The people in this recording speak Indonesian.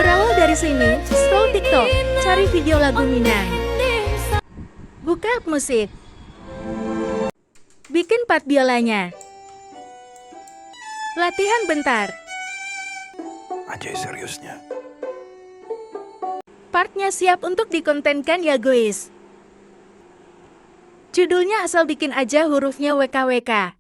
Berawal dari sini, scroll TikTok, cari video lagu Minang. Buka musik. Bikin part biolanya. Latihan bentar. Anjay seriusnya. Partnya siap untuk dikontenkan ya guys. Judulnya asal bikin aja hurufnya WKWK.